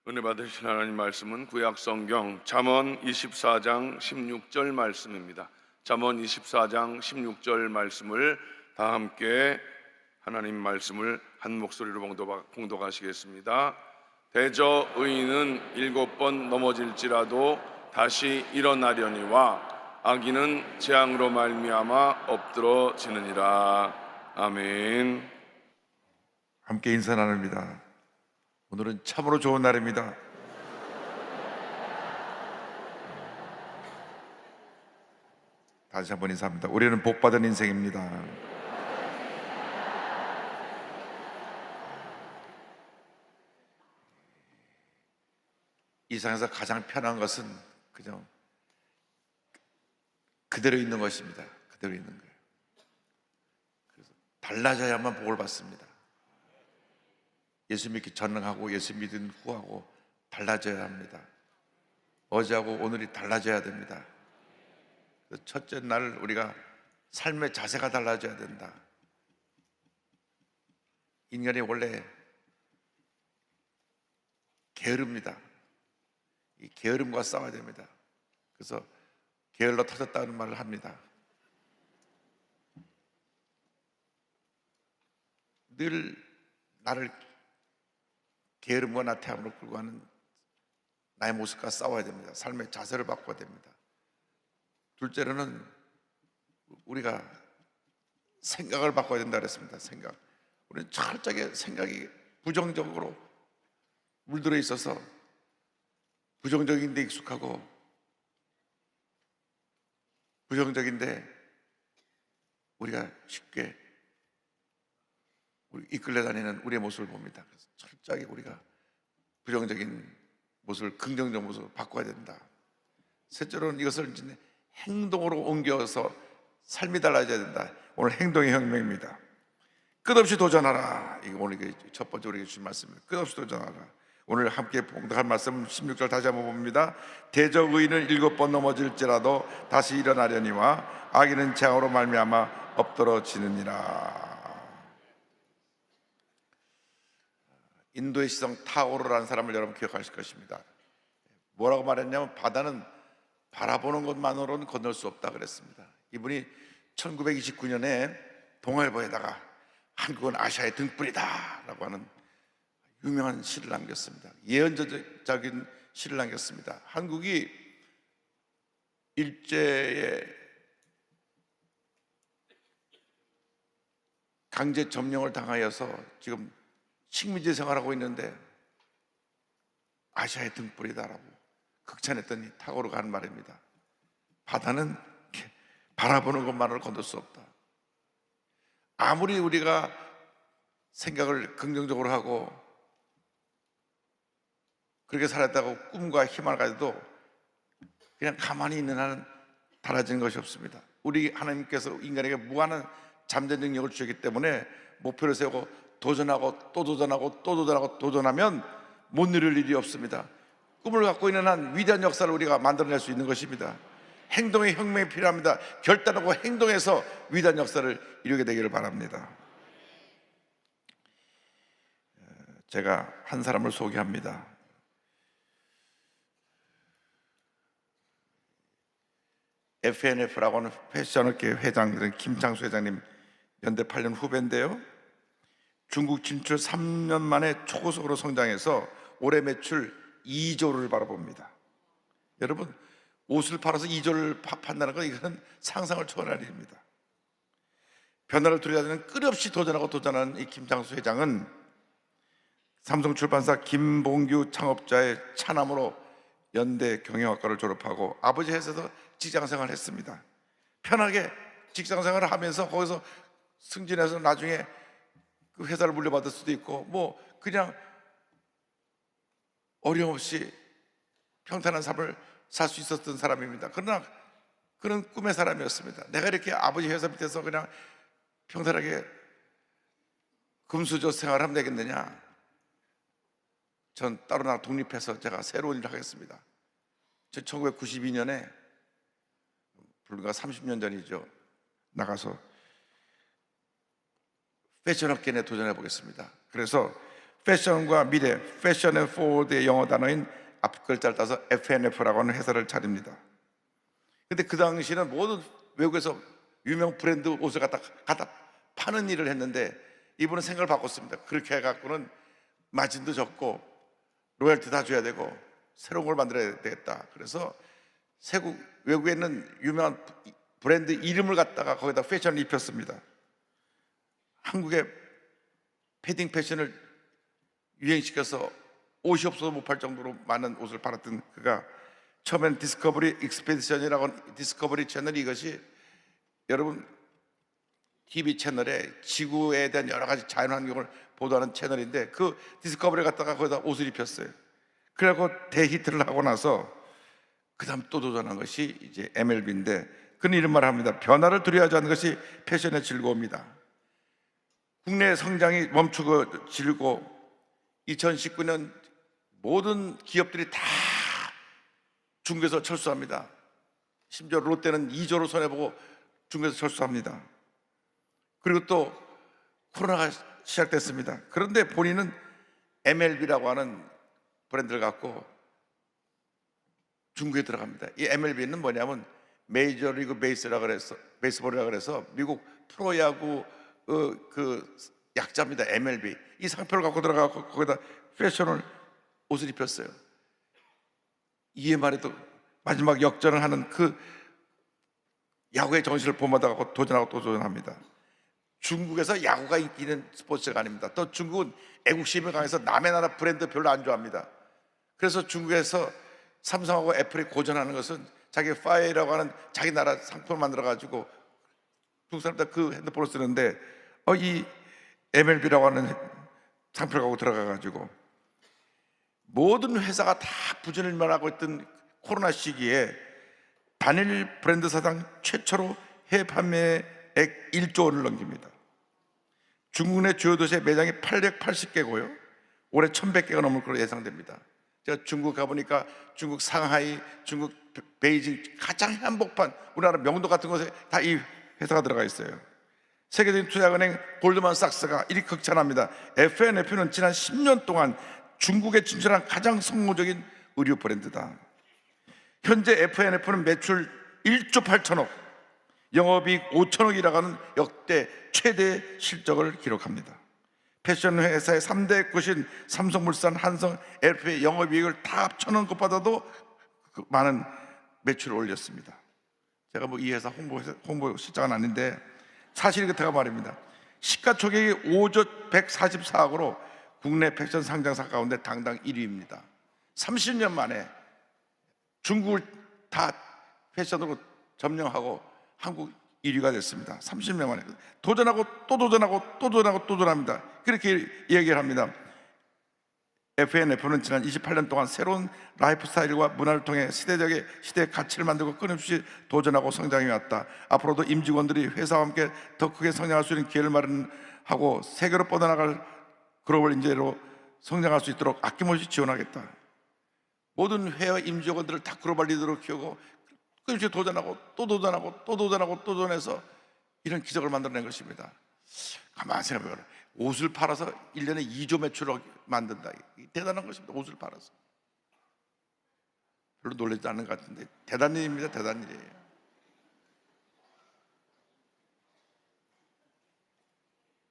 은혜 받으신 하나님 말씀은 구약성경 잠언 24장 16절 말씀입니다. 잠언 24장 16절 말씀을 다 함께 하나님 말씀을 한 목소리로 봉독하시겠습니다. 대저 의인은 7번 넘어질지라도 다시 일어나려니와 악인은 재앙으로 말미암아 엎드러지느니라. 아멘. 함께 인사 나눕니다. 오늘은 참으로 좋은 날입니다. 다시 한번 인사합니다. 우리는 복받은 인생입니다. 이 세상에서 가장 편한 것은 그냥 그대로 있는 것입니다. 그대로 있는 거예요. 그래서 달라져야만 복을 받습니다. 예수 믿기 전능하고 예수 믿은 후하고 달라져야 합니다. 어제하고 오늘이 달라져야 됩니다. 첫째 날 우리가 삶의 자세가 달라져야 된다. 인간이 원래 게으릅니다. 이 게으름과 싸워야 됩니다. 그래서 게을러 터졌다는 말을 합니다. 늘 나를 게으름과 나태함으로 끌고 가는 나의 모습과 싸워야 됩니다. 삶의 자세를 바꿔야 됩니다. 둘째로는 우리가 생각을 바꿔야 된다 그랬습니다. 생각. 우리는 철저하게 생각이 부정적으로 물들어 있어서 부정적인 데 익숙하고 부정적인데 우리가 쉽게 이끌려 다니는 우리의 모습을 봅니다. 그래서 철저하게 우리가 부정적인 모습을 긍정적 모습으로 바꿔야 된다. 셋째로는 이것을 이제 행동으로 옮겨서 삶이 달라져야 된다. 오늘 행동의 혁명입니다. 끝없이 도전하라. 이게 오늘 첫 번째 우리에게 주신 말씀입니다. 끝없이 도전하라. 오늘 함께 봉독할 말씀 16절 다시 한번 봅니다. 대저 의인은 7번 넘어질지라도 다시 일어나려니와 악인은 재앙으로 말미암아 엎드러지느니라. 인도의 시성 타오르라는 사람을 여러분 기억하실 것입니다. 뭐라고 말했냐면 바다는 바라보는 것만으로는 건널 수 없다 그랬습니다. 이분이 1929년에 동아일보에다가 한국은 아시아의 등불이다 라고 하는 유명한 시를 남겼습니다. 예언적인 시를 남겼습니다. 한국이 일제의 강제 점령을 당하여서 지금 식민지 생활하고 있는데 아시아의 등불이다라고 극찬했더니 타고르가 한 말입니다. 바다는 바라보는 것만으로 건널 수 없다. 아무리 우리가 생각을 긍정적으로 하고 그렇게 살았다고 꿈과 희망을 가져도 그냥 가만히 있는 한은 달라지는 것이 없습니다. 우리 하나님께서 인간에게 무한한 잠재 능력을 주셨기 때문에 목표를 세우고 도전하고 또 도전하고 또 도전하고 도전하면 못 이룰 일이 없습니다. 꿈을 갖고 있는 한 위대한 역사를 우리가 만들어낼 수 있는 것입니다. 행동의 혁명이 필요합니다. 결단하고 행동해서 위대한 역사를 이루게 되기를 바랍니다. 제가 한 사람을 소개합니다. FNF라고 하는 패션업계 회장들은 김창수 회장님 연대 8년 후배인데요. 중국 진출 3년 만에 초고속으로 성장해서 올해 매출 2조를 바라봅니다. 여러분, 옷을 팔아서 2조를 판다는 건 이건 상상을 초월할 일입니다. 변화를 두려워하는 끝없이 도전하고 도전하는 이 김창수 회장은 삼성출판사 김봉규 창업자의 차남으로 연대 경영학과를 졸업하고 아버지 회사에서 직장생활을 했습니다. 편하게 직장생활을 하면서 거기서 승진해서 나중에 그 회사를 물려받을 수도 있고 뭐 그냥 어려움없이 평탄한 삶을 살 수 있었던 사람입니다. 그러나 그런 꿈의 사람이었습니다. 내가 이렇게 아버지 회사 밑에서 그냥 평탄하게 금수저 생활하면 되겠느냐? 전 따로 나가 독립해서 제가 새로운 일을 하겠습니다. 1992년에 불과 30년 전이죠. 나가서 패션업계에 도전해 보겠습니다. 그래서 패션과 미래, 패션 앤 포워드의 영어 단어인 앞 글자를 따서 FNF라고 하는 회사를 차립니다. 근데 그 당시에는 모든 외국에서 유명 브랜드 옷을 갖다 파는 일을 했는데 이분은 생각을 바꿨습니다. 그렇게 해갖고는 마진도 적고 로열티 다 줘야 되고 새로운 걸 만들어야 되겠다. 그래서 외국에 있는 유명한 브랜드 이름을 갖다가 거기다 패션을 입혔습니다. 한국의 패딩 패션을 유행시켜서 옷이 없어도 못 팔 정도로 많은 옷을 팔았던 그가 처음엔 디스커버리 익스페디션이라고 하는 디스커버리 채널이, 이것이 여러분 TV 채널에 지구에 대한 여러 가지 자연환경을 보도하는 채널인데 그 디스커버리를 갖다가 거기다 옷을 입혔어요. 그래갖고 대히트를 하고 나서 그 다음 또 도전한 것이 이제 MLB인데 그는 이런 말을 합니다. 변화를 두려워하지 않는 것이 패션의 즐거움이다. 국내 성장이 멈추고 지르고 2019년 모든 기업들이 다 중국에서 철수합니다. 심지어 롯데는 2조로 손해보고 중국에서 철수합니다. 그리고 또 코로나가 시작됐습니다. 그런데 본인은 MLB라고 하는 브랜드를 갖고 중국에 들어갑니다. 이 MLB는 뭐냐면 메이저리그 베이스볼이라고 해서 미국 프로야구 그 약자입니다. MLB. 이 상표를 갖고 들어가고 거기다 패션을 옷을 입혔어요. 이에 말해도 마지막 역전을 하는 그 야구의 정신을 본받아가고 도전하고 또 도전합니다. 중국에서 야구가 인기 있는 스포츠가 아닙니다. 또 중국은 애국심이 강해서 남의 나라 브랜드 별로 안 좋아합니다. 그래서 중국에서 삼성하고 애플이 고전하는 것은 자기 파이라고 하는 자기 나라 상품을 만들어가지고 중국 사람들 그 핸드폰을 쓰는데 이 MLB라고 하는 상표를 갖고 들어가가지고 모든 회사가 다 부진을면하고 있던 코로나 시기에 단일 브랜드 사상 최초로 해외 판매액 1조 원을 넘깁니다. 중국 내 주요 도시의 매장이 880개고요. 올해 1100개가 넘을 것으로 예상됩니다. 제가 중국 가보니까 중국 상하이, 중국 베이징 가장 한복판 우리나라 명도 같은 곳에 다 이 회사가 들어가 있어요. 세계적인 투자은행 골드만삭스가 이리 극찬합니다. FNF는 지난 10년 동안 중국에 진출한 가장 성공적인 의류 브랜드다. 현재 FNF는 매출 1조 8천억, 영업이익 5천억이라고 하는 역대 최대 실적을 기록합니다. 패션 회사의 3대 구신 삼성물산, 한성, LP의 영업이익을 다 합쳐놓은 것보다도 많은 매출을 올렸습니다. 제가 뭐 이 회사 홍보 실장은 아닌데 사실이 그렇다고 말입니다. 시가총액이 5조 144억으로 국내 패션 상장사 가운데 당당 1위입니다. 30년 만에 중국을 다 패션으로 점령하고 한국 1위가 됐습니다. 30년 만에 도전하고 또 도전하고 또 도전하고 또 도전합니다. 그렇게 얘기를 합니다. FNF는 지난 28년 동안 새로운 라이프 스타일과 문화를 통해 시대의 가치를 만들고 끊임없이 도전하고 성장해 왔다. 앞으로도 임직원들이 회사와 함께 더 크게 성장할 수 있는 기회를 마련하고 세계로 뻗어나갈 글로벌 인재로 성장할 수 있도록 아낌없이 지원하겠다. 모든 회사 임직원들을 다 글로벌 리더로 키우고 끊임없이 도전하고 또 도전하고 또 도전하고 또 도전해서 이런 기적을 만들어낸 것입니다. 가만히 생각해보라. 옷을 팔아서 1년에 2조 매출을 만든다. 대단한 것입니다. 옷을 팔아서. 별로 놀라지 않는 것 같은데 대단한 일입니다. 대단한 일이에요.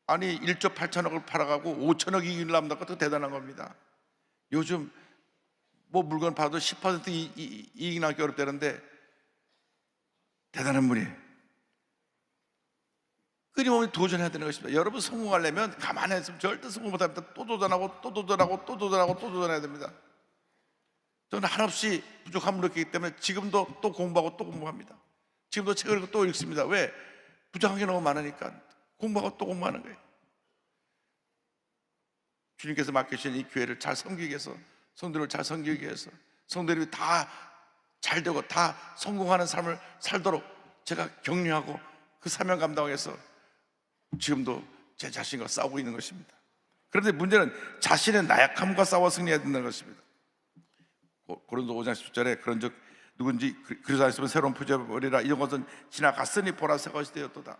아니 1조 8천억을 팔아가고 5천억 이익을 남는 것도 대단한 겁니다. 요즘 뭐 물건 팔아도 10% 이익 나기 어렵다는데 대단한 분이 끊임없이 도전해야 되는 것입니다. 여러분 성공하려면 가만히 있으면 절대 성공 못합니다. 또 도전하고 또 도전하고 또 도전하고 또 도전해야 됩니다. 저는 한없이 부족함을 느끼기 때문에 지금도 또 공부하고 또 공부합니다. 지금도 책을 읽고 또 읽습니다. 왜? 부족한 게 너무 많으니까 공부하고 또 공부하는 거예요. 주님께서 맡기신 이 교회를 잘 섬기기 위해서, 성도를 잘 섬기기 위해서, 성도들이 다 잘 되고 다 성공하는 삶을 살도록 제가 격려하고 그 사명 감당해서 지금도 제 자신과 싸우고 있는 것입니다. 그런데 문제는 자신의 나약함과 싸워 승리해야 된다는 것입니다. 고린도 5장 10절에 그런즉 누군지 그리스도 안에 있으면 새로운 표제버리라 이런 것은 지나갔으니 보라 새 것이 되었도다.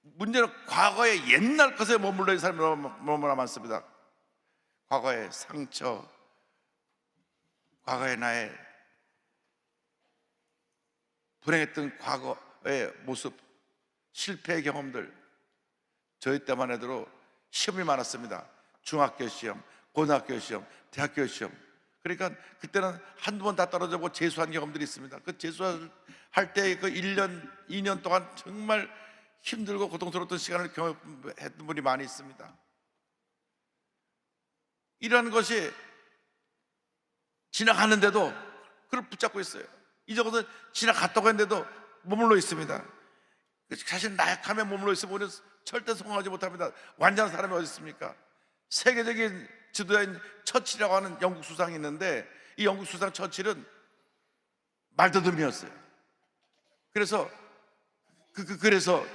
문제는 과거의 옛날 것에 머물러 있는 사람이 너무나 많습니다. 과거의 상처, 과거의 나의 불행했던 과거의 모습, 실패의 경험들. 저희 때만 해도 시험이 많았습니다. 중학교 시험, 고등학교 시험, 대학교 시험. 그러니까 그때는 한두 번 다 떨어져보고 재수한 경험들이 있습니다. 그 재수할 때 그 1년, 2년 동안 정말 힘들고 고통스러웠던 시간을 경험했던 분이 많이 있습니다. 이러한 것이 지나갔는데도 그걸 붙잡고 있어요. 이제부터 지나갔다고 했는데도 머물러 있습니다. 사실 나약함에 머물러 있으면 우리는 절대 성공하지 못합니다. 완전한 사람이 어디 있습니까? 세계적인 지도자인 처칠이라고 하는 영국 수상이 있는데, 이 영국 수상 처칠은 말더듬이었어요. 그래서 그래서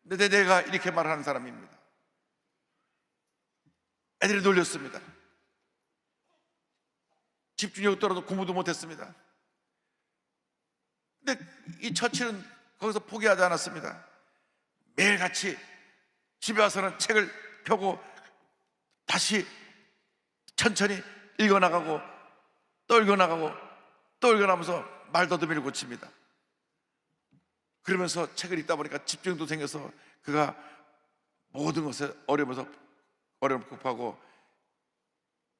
내가 이렇게 말하는 사람입니다. 애들이 놀렸습니다. 집중력이 떨어져 공부도 못했습니다. 근데 이 처칠은 거기서 포기하지 않았습니다. 매일같이 집에 와서는 책을 펴고 다시 천천히 읽어나가고 또 읽어나가고 또 읽어나가면서 말더듬이를 고칩니다. 그러면서 책을 읽다 보니까 집중도 생겨서 그가 모든 것에 어려움을 극복하고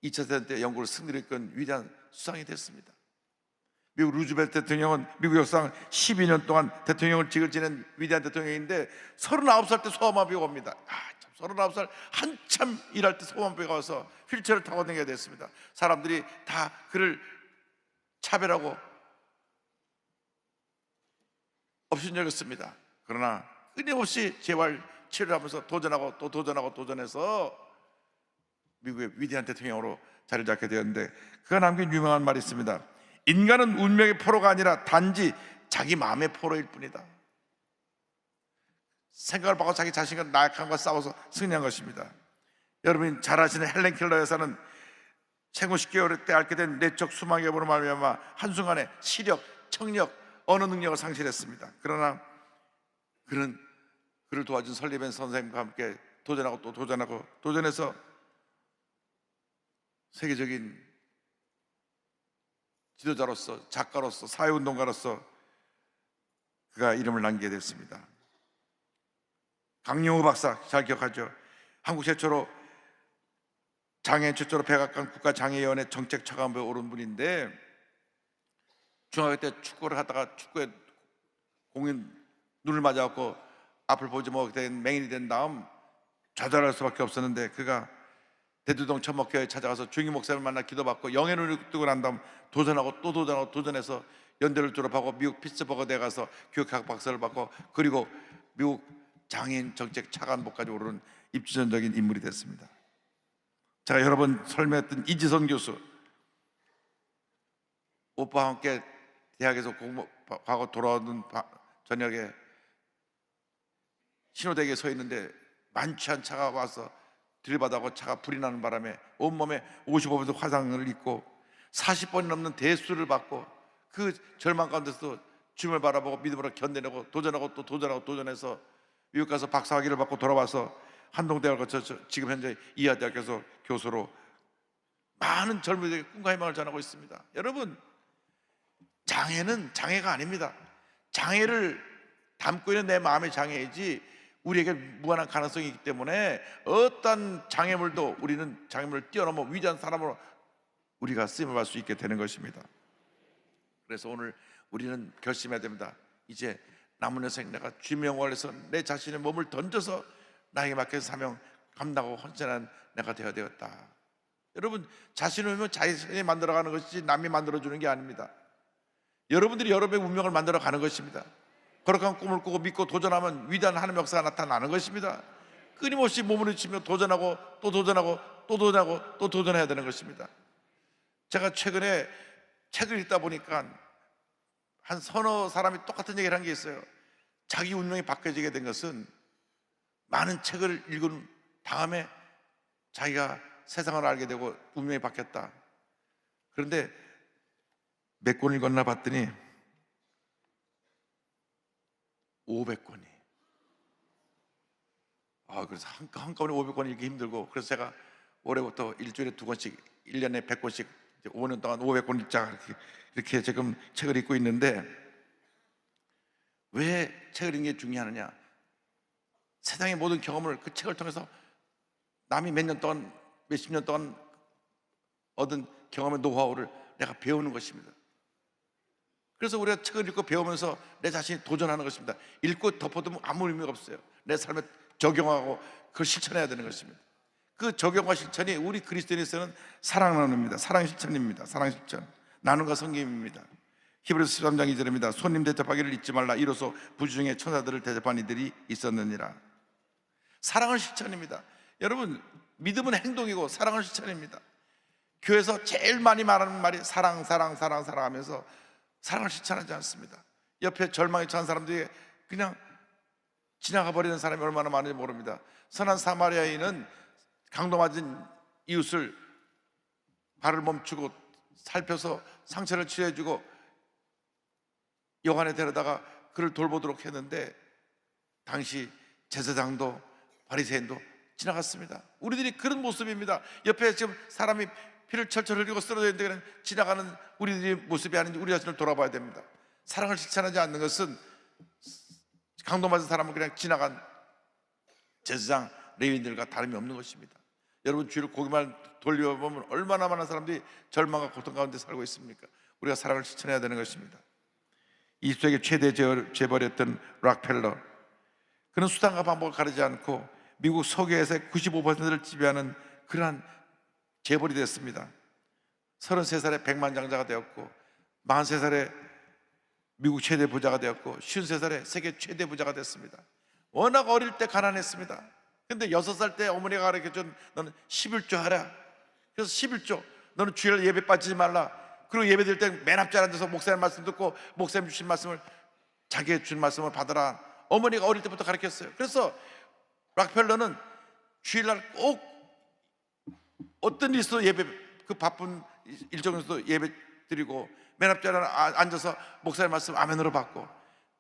2차 대전 때 영국을 승리를 이끈 위대한 수상이 됐습니다. 미국 루즈벨트 대통령은 미국 역사상 12년 동안 대통령을 지낸 위대한 대통령인데 39살 때 소아마비가 옵니다. 39살 한참 일할 때 소아마비가 와서 휠체어를 타고 다녀야 됐습니다. 사람들이 다 그를 차별하고 업신여겼습니다. 그러나 끊임없이 재활 치료를 하면서 도전하고 또 도전하고 도전해서 미국의 위대한 대통령으로 자리를 잡게 되었는데, 그가 남긴 유명한 말이 있습니다. 인간은 운명의 포로가 아니라 단지 자기 마음의 포로일 뿐이다. 생각을 바꿔 자기 자신과 나약함과 싸워서 승리한 것입니다. 여러분이 잘 아시는 헬렌 켈러 여사는 생후 10개월 때 앓게 된 내적 수막염으로 말미암아 한순간에 시력, 청력, 언어 능력을 상실했습니다. 그러나 그를 도와준 설리벤 선생님과 함께 도전하고 또 도전하고 도전해서 세계적인 지도자로서, 작가로서, 사회운동가로서 그가 이름을 남기게 됐습니다. 강영우 박사 잘 기억하죠? 한국 최초로 장애인 최초로 백악관 국가장애위원회 정책차관부에 오른 분인데, 중학교 때 축구를 하다가 축구에 공이 눈을 맞아갖고 앞을 보지 못하게 맹인이 된 다음 좌절할 수밖에 없었는데, 그가 대두동 천목교회에 찾아가서 주임 목사님을 만나 기도받고 영의 눈을 뜨고 난 다음 도전하고 또 도전하고 도전해서 연대를 졸업하고 미국 피츠버그대에 가서 교육학 박사를 받고 그리고 미국 장애인 정책 차관보까지 오르는 입지전적인 인물이 됐습니다. 제가 여러 번 설명했던 이지선 교수, 오빠와 함께 대학에서 공부하고 돌아오는 저녁에 신호대기에 서 있는데 만취한 차가 와서 들이받아고 차가 불이 나는 바람에 온몸에 55번 화상을 입고 40번이 넘는 대수를 받고 그 절망 가운데서 주님을 바라보고 믿음으로 견뎌내고 도전하고 또 도전하고 도전해서 미국 가서 박사학위를 받고 돌아와서 한동대학을 거쳐서 지금 현재 이하대학에서 교수로 많은 젊은이들에게 꿈과 희망을 전하고 있습니다. 여러분, 장애는 장애가 아닙니다. 장애를 담고 있는 내 마음의 장애이지 우리에게 무한한 가능성이 있기 때문에 어떤 장애물도 우리는 장애물을 뛰어넘어 위대한 사람으로 우리가 쓰임을 받을 수 있게 되는 것입니다. 그래서 오늘 우리는 결심해야 됩니다. 이제 남은 여생 내가 주님의 영광을 위해서 내 자신의 몸을 던져서 나에게 맡겨진 사명 감당하고 헌신한 내가 되어야 되었다. 여러분, 자신을 보면 자신이 만들어가는 것이지 남이 만들어주는 게 아닙니다. 여러분들이 여러분의 운명을 만들어가는 것입니다. 거룩한 꿈을 꾸고 믿고 도전하면 위대한 하나님의 역사가 나타나는 것입니다. 끊임없이 몸을 치며 도전하고 또 도전하고 또 도전하고 또 도전해야 되는 것입니다. 제가 최근에 책을 읽다 보니까 한 서너 사람이 똑같은 얘기를 한 게 있어요. 자기 운명이 바뀌어지게 된 것은 많은 책을 읽은 다음에 자기가 세상을 알게 되고 운명이 바뀌었다. 그런데 몇 권을 읽었나 봤더니 500권이. 그래서 한꺼번에 500권이 읽기 힘들고, 그래서 제가 올해부터 일주일에 2권씩, 1년에 100권씩, 5년 동안 500권 읽자, 이렇게 지금 책을 읽고 있는데, 왜 책을 읽는 게 중요하느냐? 세상의 모든 경험을 그 책을 통해서 남이 몇 년 동안, 몇십 년 동안 얻은 경험의 노하우를 내가 배우는 것입니다. 그래서 우리가 책을 읽고 배우면서 내 자신이 도전하는 것입니다. 읽고 덮어두면 아무 의미가 없어요. 내 삶에 적용하고 그걸 실천해야 되는 것입니다. 그 적용과 실천이 우리 그리스도인에서는 사랑 나눔입니다. 사랑 실천입니다. 사랑 실천, 나눔과 섬김입니다. 히브리서 13장 2절입니다. 손님 대접하기를 잊지 말라. 이로써 부주중에 천사들을 대접한 이들이 있었느니라. 사랑은 실천입니다. 여러분, 믿음은 행동이고 사랑은 실천입니다. 교회에서 제일 많이 말하는 말이 사랑, 사랑, 사랑, 사랑 하면서 사랑을 실천하지 않습니다. 옆에 절망에 처한 사람들이 그냥 지나가 버리는 사람이 얼마나 많은지 모릅니다. 선한 사마리아인은 강도 맞은 이웃을 발을 멈추고 살펴서 상처를 치료해주고 여관에 데려다가 그를 돌보도록 했는데, 당시 제사장도 바리새인도 지나갔습니다. 우리들이 그런 모습입니다. 옆에 지금 사람이 피를 철철 흘리고 쓰러져 있는데 그냥 지나가는 우리들의 모습이 아닌지 우리 자신을 돌아봐야 됩니다. 사랑을 실천하지 않는 것은 강도 맞은 사람은 그냥 지나간 제사장 레위인들과 다름이 없는 것입니다. 여러분, 주위를 고개만 돌려보면 얼마나 많은 사람들이 절망과 고통 가운데 살고 있습니까? 우리가 사랑을 실천해야 되는 것입니다. 20세기 최대 재벌이었던 락펠러, 그는 수단과 방법을 가리지 않고 미국 서구에서의 95%를 지배하는 그러한 재벌이 됐습니다. 33살에 백만장자가 되었고, 43살에 미국 최대 부자가 되었고, 53살에 세계 최대 부자가 됐습니다. 워낙 어릴 때 가난했습니다. 근데 6살 때 어머니가 가르쳐준, 너는 11조 하라. 그래서 11조, 너는 주일 예배 빠지지 말라. 그리고 예배 드릴 때 맨 앞자리에 앉아서 목사님 말씀 듣고 목사님 주신 말씀을, 자기의 준 말씀을 받아라. 어머니가 어릴 때부터 가르쳤어요. 그래서 락펠러는 주일날 꼭 어떤 일이 있어도 예배, 그 바쁜 일정에서도 예배 드리고 맨 앞자리에 앉아서 목사님 말씀 아멘으로 받고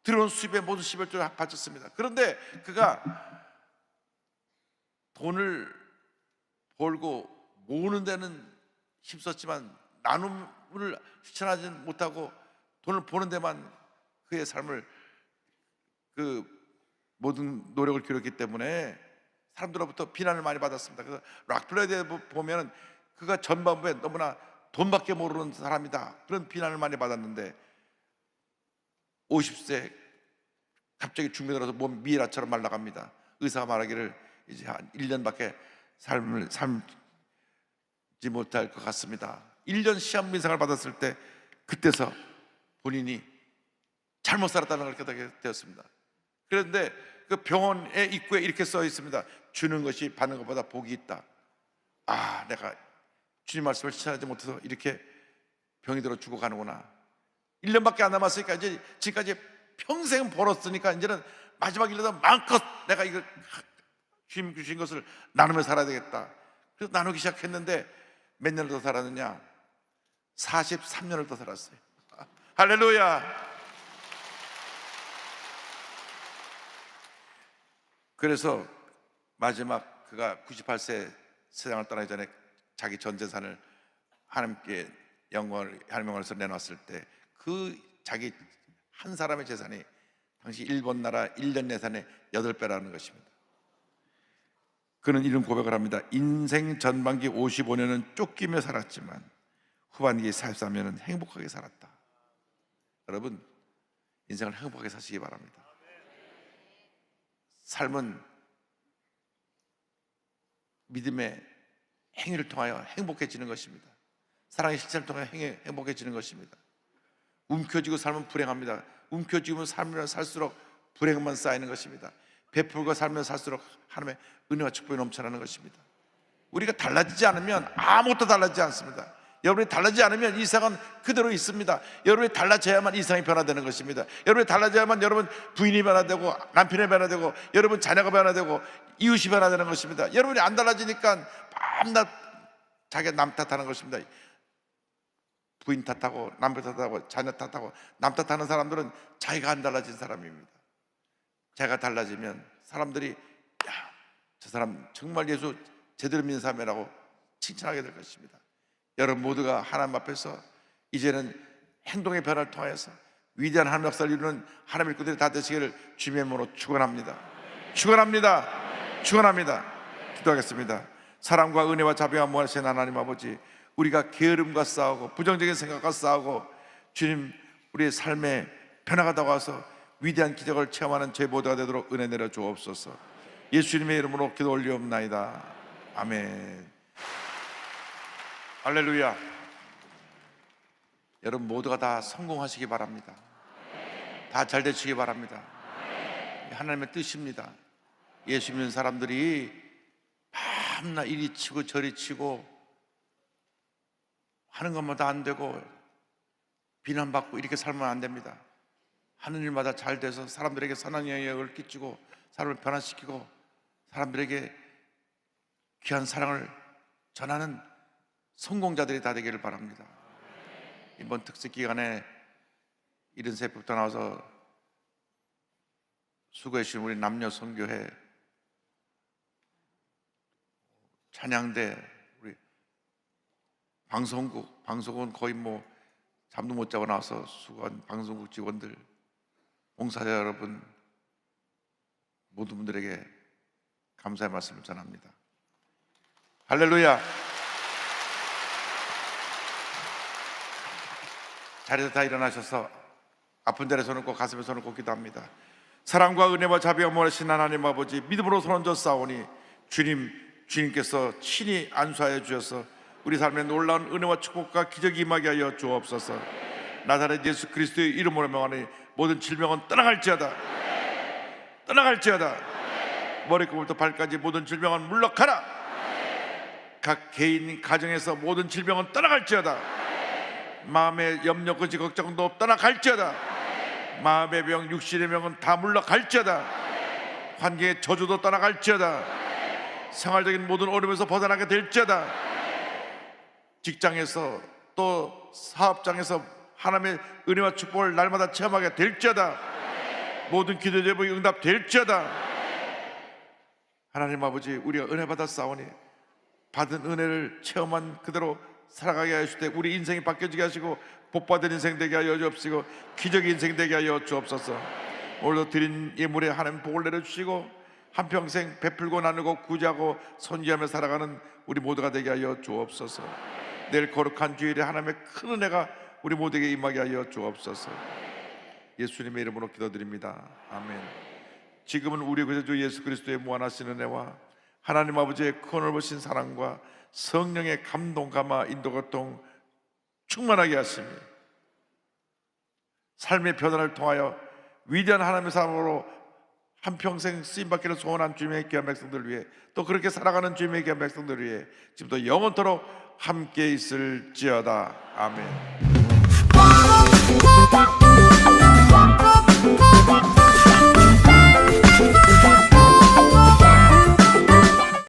들어온 수입의 모든 11조를 바쳤습니다. 그런데 그가 돈을 벌고 모으는 데는 힘썼지만 나눔을 실천하지 못하고 돈을 버는 데만 그의 삶을, 그 모든 노력을 기울였기 때문에 사람들로부터 비난을 많이 받았습니다. 그래서 락펠러에 대해 보면 그가 전반부에 너무나 돈밖에 모르는 사람이다, 그런 비난을 많이 받았는데 50세 갑자기 중병 들어서 몸 미라처럼 말라갑니다. 의사가 말하기를 이제 한 1년밖에 삶을 살지 못할 것 같습니다. 1년 시한 민상을 받았을 때 그때서 본인이 잘못 살았다는 걸 깨닫게 되었습니다. 그런데 그 병원의 입구에 이렇게 써 있습니다. 주는 것이 받는 것보다 복이 있다. 아, 내가 주님 말씀을 실천하지 못해서 이렇게 병이 들어 죽어가는구나. 1년밖에 안 남았으니까 이제 지금까지 평생 벌었으니까 이제는 마지막 1년은 마음껏 내가 이거 주님 주신 것을 나누며 살아야 되겠다. 그래서 나누기 시작했는데 몇 년을 더 살았느냐? 43년을 더 살았어요. 할렐루야. 그래서 마지막 그가 98세 세상을 떠나기 전에 자기 전 재산을 하나님께 하나님께서 내놨을 때 그 자기 한 사람의 재산이 당시 일본 나라 1년 예산의 8배라는 것입니다. 그는 이런 고백을 합니다. 인생 전반기 55년은 쫓기며 살았지만 후반기 43년은 행복하게 살았다. 여러분, 인생을 행복하게 사시기 바랍니다. 삶은 믿음의 행위를 통하여 행복해지는 것입니다. 사랑의 실천을 통하여 행복해지는 것입니다. 움켜쥐고 살면 불행합니다. 움켜쥐면 살면 살수록 불행만 쌓이는 것입니다. 베풀고 살면 살수록 하나님의 은혜와 축복이 넘쳐나는 것입니다. 우리가 달라지지 않으면 아무것도 달라지지 않습니다. 여러분이 달라지지 않으면 이 세상은 그대로 있습니다. 여러분이 달라져야만 이 세상이 변화되는 것입니다. 여러분이 달라져야만 여러분 부인이 변화되고 남편이 변화되고 여러분 자녀가 변화되고 이웃이 변화되는 것입니다. 여러분이 안 달라지니까 밤낮 자기가 남 탓하는 것입니다. 부인 탓하고 남편 탓하고 자녀 탓하고 남 탓하는 사람들은 자기가 안 달라진 사람입니다. 자기가 달라지면 사람들이 야, 저 사람 정말 예수 제대로 믿는 사람이라고 칭찬하게 될 것입니다. 여러분 모두가 하나님 앞에서 이제는 행동의 변화를 통해서 위대한 하나님 역사를 이루는 하나님의 일꾼들이 다 되시기를 주님의 이름으로 축원합니다. 축원합니다. 축원합니다. 기도하겠습니다. 사랑과 은혜와 자비와 무한하신 하나님 아버지, 우리가 게으름과 싸우고 부정적인 생각과 싸우고 주님 우리의 삶에 변화가 다가와서 위대한 기적을 체험하는 제 모두가 되도록 은혜 내려 주옵소서. 예수님의 이름으로 기도 올리옵나이다. 아멘. 할렐루야. 여러분 모두가 다 성공하시기 바랍니다. 다 잘 되시기 바랍니다. 하나님의 뜻입니다. 예수 믿는 사람들이 밤낮 이리 치고 저리 치고 하는 것마다 안 되고 비난받고 이렇게 살면 안 됩니다. 하는 일마다 잘 돼서 사람들에게 선한 영향을 끼치고 사람을 변화시키고 사람들에게 귀한 사랑을 전하는 성공자들이 다 되기를 바랍니다. 이번 특색 기간에 이른 새벽부터 나와서 수고해 주신 우리 남녀 선교회, 찬양대, 우리 방송국은 거의 뭐 잠도 못 자고 나와서 수고한 방송국 직원들, 봉사자 여러분, 모든 분들에게 감사의 말씀을 전합니다. 할렐루야. 자리에서 다 일어나셔서 아픈 자리에 손을 꼭 가슴에 손을 꼭 기도합니다. 사랑과 은혜와 자비와 무한하신 하나님 아버지, 믿음으로 손 얹어 싸우니 주님께서 친히 안수하여 주셔서 우리 삶에 놀라운 은혜와 축복과 기적이 임하게 하여 주옵소서. 나사렛 예수 그리스도의 이름으로 명하니 모든 질병은 떠나갈지어다. 머리끝부터 발까지 모든 질병은 물러가라. 각 개인 가정에서 모든 질병은 떠나갈지어다. 마음의 염려 근심 걱정도 떠나갈지어다. 마음의 병 육신의 병은 다 물러갈지어다. 환경의 저주도 떠나갈지어다. 생활적인 모든 어려움에서 벗어나게 될지어다. 직장에서 또 사업장에서 하나님의 은혜와 축복을 날마다 체험하게 될지어다. 모든 기도 제목이 응답될지어다. 하나님 아버지, 우리가 은혜 받아 싸우니 받은 은혜를 체험한 그대로 살아가게 하실 때 우리 인생이 바뀌어지게 하시고 복받은 인생 되게 하여 주옵시고 기적의 인생 되게 하여 주옵소서. 오늘도 드린 예물에 하나님 복을 내려주시고 한평생 베풀고 나누고 구제하고 선지하며 살아가는 우리 모두가 되게 하여 주옵소서. 내일 거룩한 주일에 하나님의 큰 은혜가 우리 모두에게 임하게 하여 주옵소서. 예수님의 이름으로 기도드립니다. 아멘. 지금은 우리 구주 예수 그리스도의 무한하신 은혜와 하나님 아버지의 큰 넓으신 사랑과 성령의 감동 감화 인도 고통 충만하게 하시며 삶의 변화를 통하여 위대한 하나님의 사람으로 한평생 쓰임받기를 소원한 주님의 귀한 백성들 위해 또 그렇게 살아가는 주님의 귀한 백성들 위해 지금도 영원토록 함께 있을지어다. 아멘.